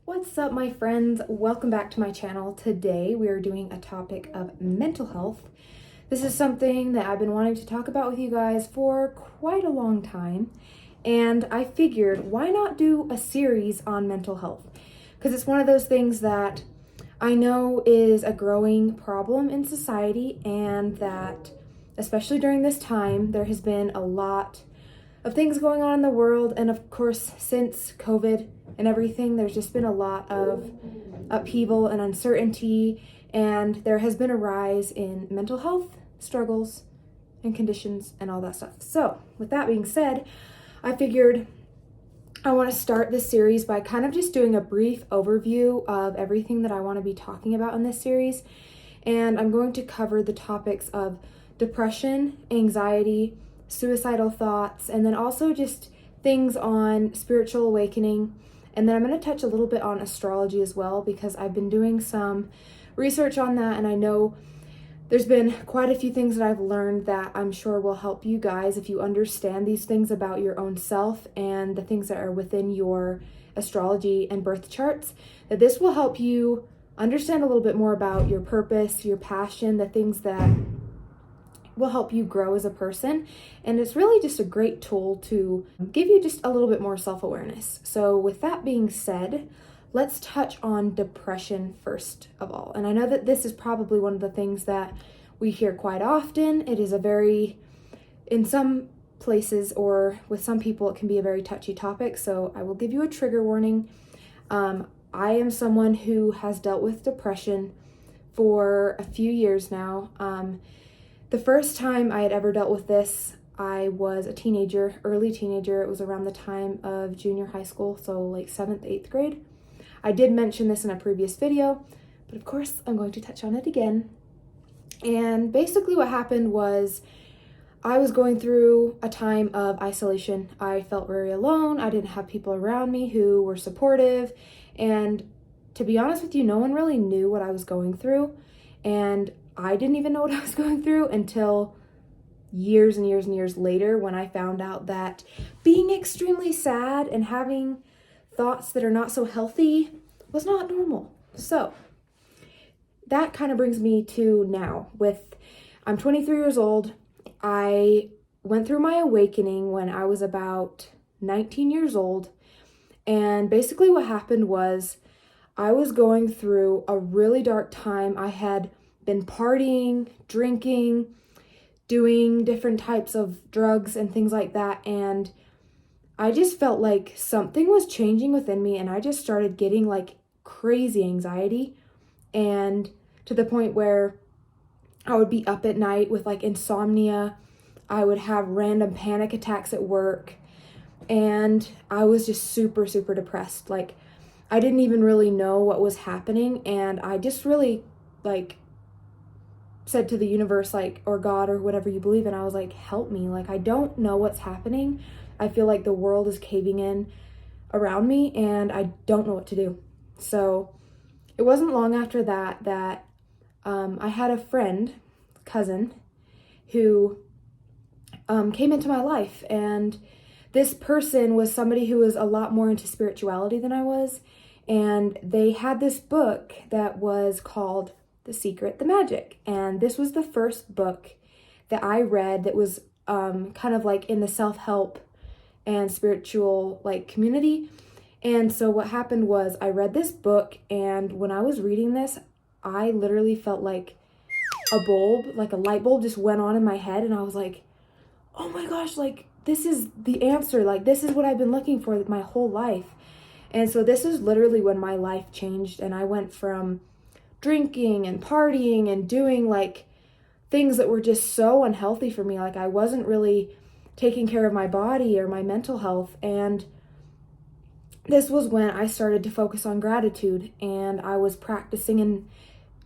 What's up, my friends? Welcome back to my channel. Today we are doing a topic of mental health. This is something that I've been wanting to talk about with you guys for quite a long time, and I figured why not do a series on mental health? Because it's one of those things that I know is a growing problem in society, and that especially during this time there has been a lot of things going on in the world, and of course since COVID and everything, there's just been a lot of upheaval and uncertainty, and there has been a rise in mental health struggles and conditions and all that stuff. So with that being said, I figured I want to start this series by kind of just doing a brief overview of everything that I want to be talking about in this series. And I'm going to cover the topics of depression, anxiety, suicidal thoughts, and then also just things on spiritual awakening. And then I'm going to touch a little bit on astrology as well, because I've been doing some research on that, and I know there's been quite a few things that I've learned that I'm sure will help you guys if you understand these things about your own self and the things that are within your astrology and birth charts, that this will help you understand a little bit more about your purpose, your passion, the things that will help you grow as a person. And it's really just a great tool to give you just a little bit more self-awareness. So with that being said, let's touch on depression first of all. And I know that this is probably one of the things that we hear quite often. It is a very, in some places or with some people, it can be a very touchy topic. So I will give you a trigger warning. I am someone who has dealt with depression for a few years now. The first time I had ever dealt with this, I was a teenager, early teenager. It was around the time of junior high school, so like 7th, 8th grade. I did mention this in a previous video, but of course I'm going to touch on it again. And basically what happened was I was going through a time of isolation. I felt very alone. I didn't have people around me who were supportive. And to be honest with you, no one really knew what I was going through. And I didn't even know what I was going through until years and years and years later, when I found out that being extremely sad and having thoughts that are not so healthy was not normal. So that kind of brings me to now. I'm 23 years old. I went through my awakening when I was about 19 years old. And basically what happened was I was going through a really dark time. I had been partying, drinking, doing different types of drugs and things like that. And I just felt like something was changing within me, and I just started getting like crazy anxiety, and to the point where I would be up at night with like insomnia. I would have random panic attacks at work, and I was just super, super depressed. Like I didn't even really know what was happening, and I just really like said to the universe, like, or God or whatever you believe in, I was like, help me. Like, I don't know what's happening. I feel like the world is caving in around me and I don't know what to do. So it wasn't long after that I had a cousin, who came into my life. And this person was somebody who was a lot more into spirituality than I was. And they had this book that was called The Secret, the Magic. And this was the first book that I read that was kind of like in the self-help and spiritual like community. And so what happened was I read this book, and when I was reading this, I literally felt like a light bulb just went on in my head, and I was like, oh my gosh, like this is the answer. Like this is what I've been looking for my whole life. And so this is literally when my life changed, and I went from drinking and partying and doing like things that were just so unhealthy for me. Like I wasn't really taking care of my body or my mental health. And this was when I started to focus on gratitude, and I was practicing in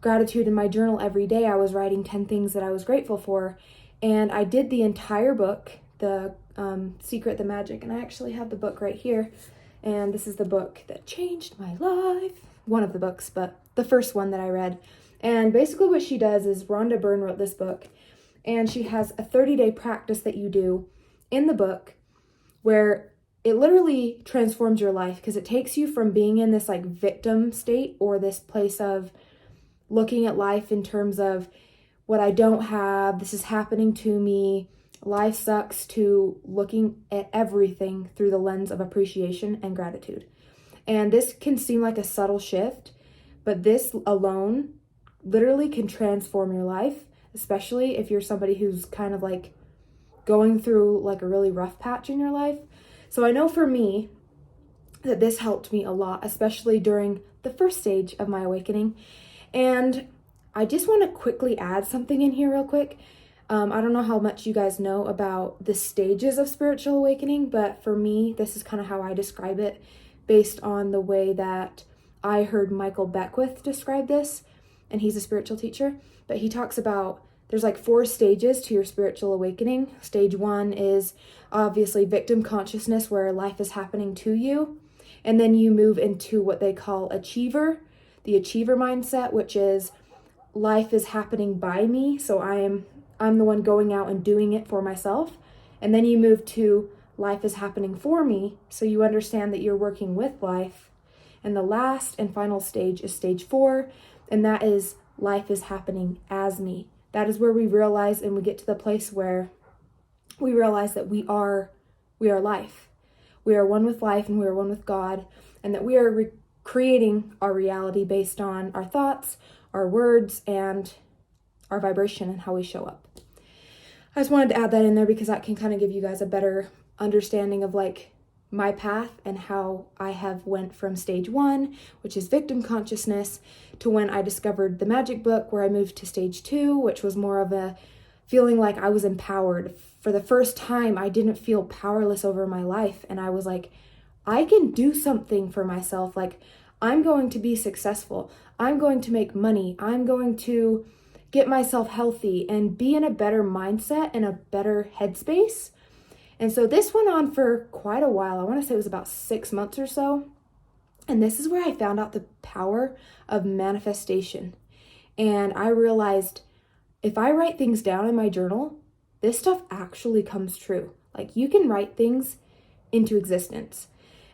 gratitude in my journal every day. I was writing 10 things that I was grateful for, and I did the entire book, The Secret, the Magic. And I actually have the book right here, and this is the book that changed my life. One of the books, but the first one that I read. And basically what she does is, Rhonda Byrne wrote this book, and she has a 30-day practice that you do in the book where it literally transforms your life because it takes you from being in this like victim state or this place of looking at life in terms of what I don't have, this is happening to me, life sucks, to looking at everything through the lens of appreciation and gratitude. And this can seem like a subtle shift, but this alone literally can transform your life, especially if you're somebody who's kind of like going through like a really rough patch in your life. So I know for me that this helped me a lot, especially during the first stage of my awakening. And I just want to quickly add something in here real quick. I don't know how much you guys know about the stages of spiritual awakening, but for me, this is kind of how I describe it based on the way that I heard Michael Beckwith describe this, and he's a spiritual teacher, but he talks about there's like 4 stages to your spiritual awakening. Stage 1 is obviously victim consciousness, where life is happening to you, and then you move into what they call achiever, the achiever mindset, which is life is happening by me, so I'm the one going out and doing it for myself. And then you move to life is happening for me, so you understand that you're working with life. And the last and final stage is stage 4, and that is life is happening as me. That is where we realize and we get to the place where we realize that we are life. We are one with life and we are one with God, and that we are creating our reality based on our thoughts, our words, and our vibration and how we show up. I just wanted to add that in there because that can kind of give you guys a better understanding of like my path and how I have went from stage 1, which is victim consciousness, to when I discovered the magic book, where I moved to stage 2, which was more of a feeling like I was empowered. For the first time, I didn't feel powerless over my life, and I was like, I can do something for myself. Like, I'm going to be successful. I'm going to make money. I'm going to get myself healthy and be in a better mindset and a better headspace. And so this went on for quite a while. I want to say it was about 6 months or so. And this is where I found out the power of manifestation. And I realized if I write things down in my journal, this stuff actually comes true. Like, you can write things into existence.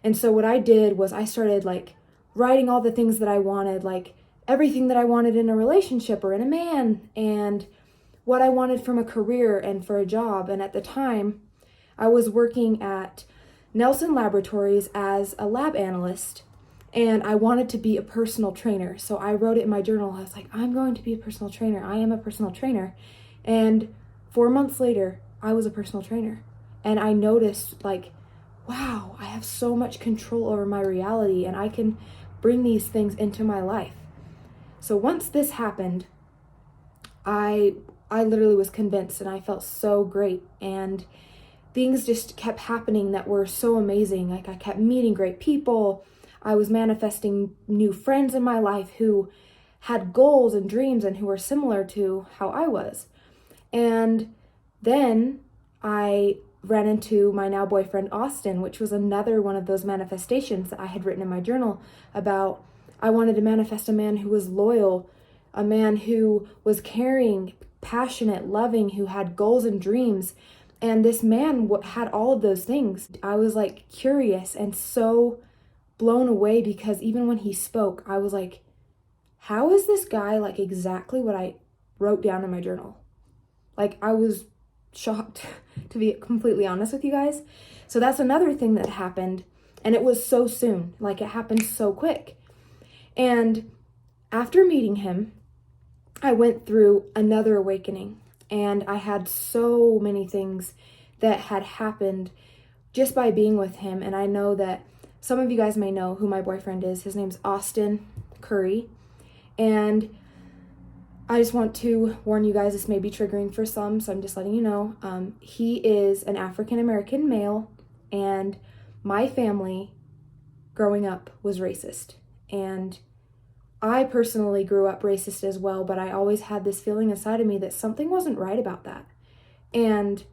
And so what I did was I started like writing all the things that I wanted, like everything that I wanted in a relationship or in a man, and what I wanted from a career and for a job. And at the time, I was working at Nelson Laboratories as a lab analyst, and I wanted to be a personal trainer. So I wrote it in my journal. I was like, I'm going to be a personal trainer. I am a personal trainer. And 4 months later, I was a personal trainer. And I noticed like, wow, I have so much control over my reality, and I can bring these things into my life. So once this happened, I literally was convinced, and I felt so great, and things just kept happening that were so amazing. Like, I kept meeting great people. I was manifesting new friends in my life who had goals and dreams and who were similar to how I was. And then I ran into my now boyfriend, Austin, which was another one of those manifestations that I had written in my journal about. I wanted to manifest a man who was loyal, a man who was caring, passionate, loving, who had goals and dreams. And this man had all of those things. I was like curious and so blown away, because even when he spoke, I was like, how is this guy like exactly what I wrote down in my journal? Like, I was shocked, to be completely honest with you guys. So that's another thing that happened, and it was so soon. Like, it happened so quick. And after meeting him, I went through another awakening, and I had so many things that had happened just by being with him. And I know that some of you guys may know who my boyfriend is. His name's Austin Curry. And I just want to warn you guys, this may be triggering for some, so I'm just letting you know. He is an African-American male, and my family growing up was racist. And I personally grew up racist as well, but I always had this feeling inside of me that something wasn't right about that. And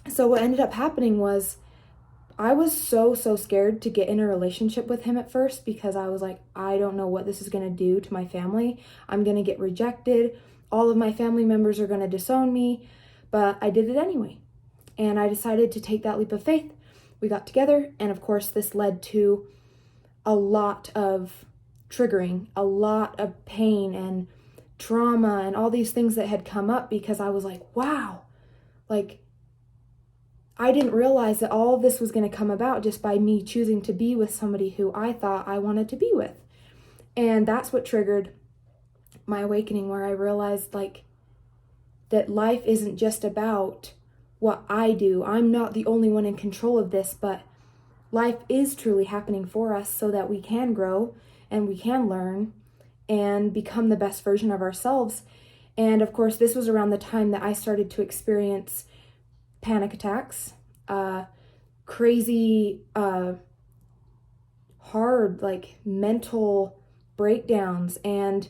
so what ended up happening was I was so scared to get in a relationship with him at first, because I was like, I don't know what this is going to do to my family. I'm going to get rejected. All of my family members are going to disown me. But I did it anyway. And I decided to take that leap of faith. we got together, and of course this led to a lot of triggering, a lot of pain and trauma and all these things that had come up, because I was like, wow, like I didn't realize that all of this was going to come about just by me choosing to be with somebody who I thought I wanted to be with. And that's what triggered my awakening, where I realized like that life isn't just about what I do. I'm not the only one in control of this, but life is truly happening for us so that we can grow and we can learn and become the best version of ourselves. And of course, this was around the time that I started to experience panic attacks, crazy, hard, like mental breakdowns and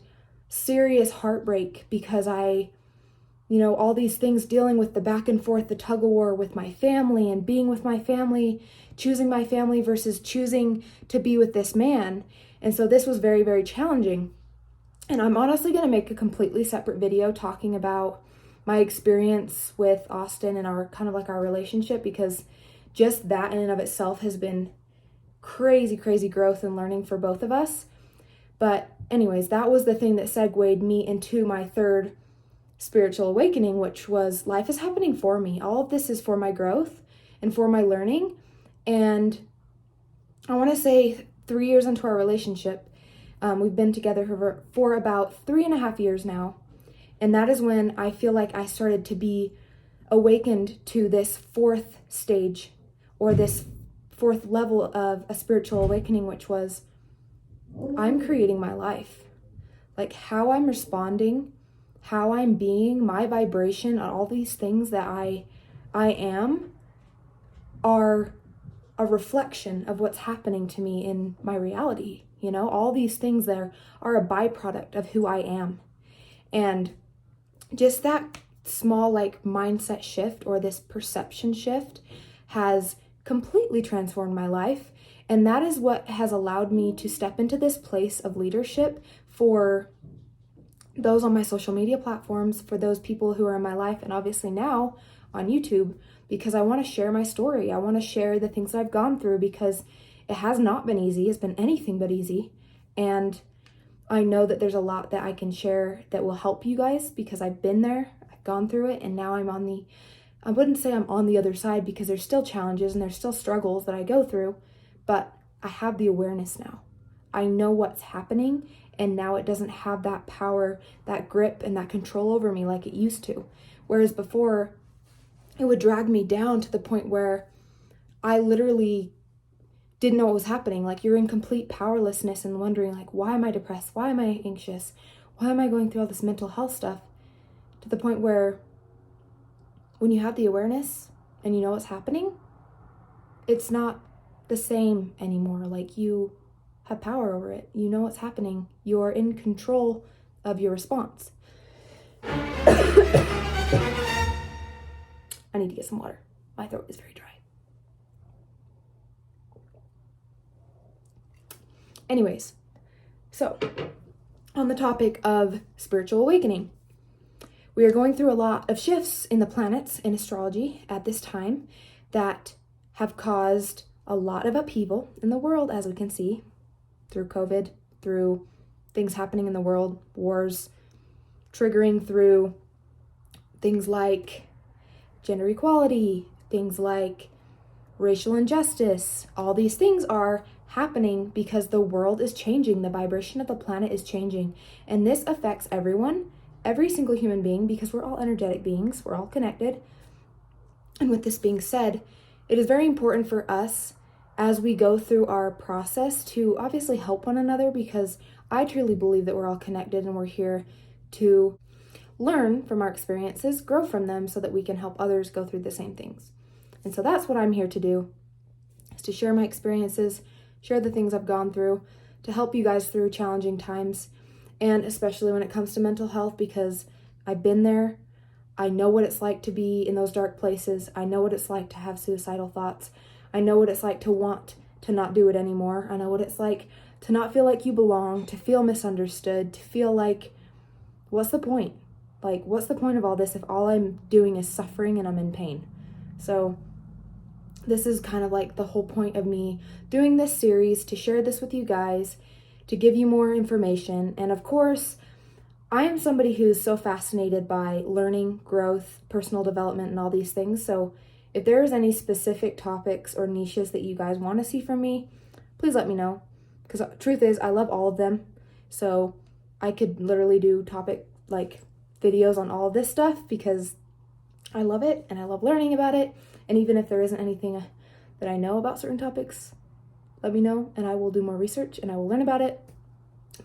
serious heartbreak, because all these things, dealing with the back and forth, the tug of war with my family and being with my family, choosing my family versus choosing to be with this man. And so this was very, very challenging. And I'm honestly going to make a completely separate video talking about my experience with Austin and our kind of like our relationship, because just that in and of itself has been crazy, crazy growth and learning for both of us. But anyways, that was the thing that segued me into my third spiritual awakening, which was life is happening for me. All of this is for my growth and for my learning. And I want to say 3 years into our relationship, we've been together for about 3.5 years now. And that is when I feel like I started to be awakened to this fourth stage, or this fourth level of a spiritual awakening, which was I'm creating my life. Like how I'm responding, how I'm being, my vibration, and all these things that I am are a reflection of what's happening to me in my reality. All these things there are a byproduct of who I am. And just that small like mindset shift, or this perception shift, has completely transformed my life. And that is what has allowed me to step into this place of leadership for those on my social media platforms, for those people who are in my life, and obviously now on YouTube, because I want to share my story. I want to share the things that I've gone through, because it has not been easy. It's been anything but easy. And I know that there's a lot that I can share that will help you guys, because I've been there, I've gone through it, and now I wouldn't say I'm on the other side, because there's still challenges and there's still struggles that I go through, but I have the awareness now. I know what's happening, and now it doesn't have that power, that grip, and that control over me like it used to. Whereas before, it would drag me down to the point where I literally didn't know what was happening. Like you're in complete powerlessness and wondering like, why am I depressed? Why am I anxious? Why am I going through all this mental health stuff? To the point where when you have the awareness and you know what's happening, it's not the same anymore. Like you have power over it. You know what's happening. You're in control of your response. I need to get some water. My throat is very dry. Anyways, so on the topic of spiritual awakening, we are going through a lot of shifts in the planets in astrology at this time that have caused a lot of upheaval in the world, as we can see through COVID, through things happening in the world, wars, triggering through things like gender equality, things like racial injustice. All these things are happening because the world is changing. The vibration of the planet is changing. And this affects everyone, every single human being, because we're all energetic beings. We're all connected. And with this being said, it is very important for us as we go through our process to obviously help one another, because I truly believe that we're all connected and we're here to learn from our experiences, grow from them, so that we can help others go through the same things. And so that's what I'm here to do, is to share my experiences, share the things I've gone through, to help you guys through challenging times, and especially when it comes to mental health, because I've been there. I know what it's like to be in those dark places. I know what it's like to have suicidal thoughts. I know what it's like to want to not do it anymore. I know what it's like to not feel like you belong, to feel misunderstood, to feel like, what's the point? Like, what's the point of all this if all I'm doing is suffering and I'm in pain? So this is kind of like the whole point of me doing this series, to share this with you guys, to give you more information. And of course, I am somebody who's so fascinated by learning, growth, personal development, and all these things. So if there is any specific topics or niches that you guys want to see from me, please let me know. Because the truth is, I love all of them. So I could literally do topic like videos on all of this stuff because I love it and I love learning about it. And even if there isn't anything that I know about certain topics, let me know and I will do more research and I will learn about it.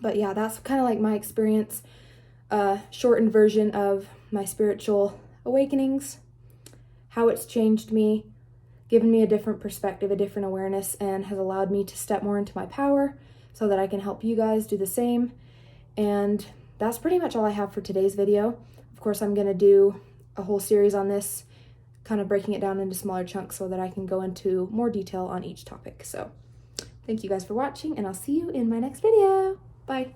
But yeah, that's kind of like my experience, shortened version of my spiritual awakenings, how it's changed me, given me a different perspective, a different awareness, and has allowed me to step more into my power so that I can help you guys do the same. And that's pretty much all I have for today's video. Of course, I'm going to do a whole series on this, kind of breaking it down into smaller chunks so that I can go into more detail on each topic. So thank you guys for watching, and I'll see you in my next video. Bye.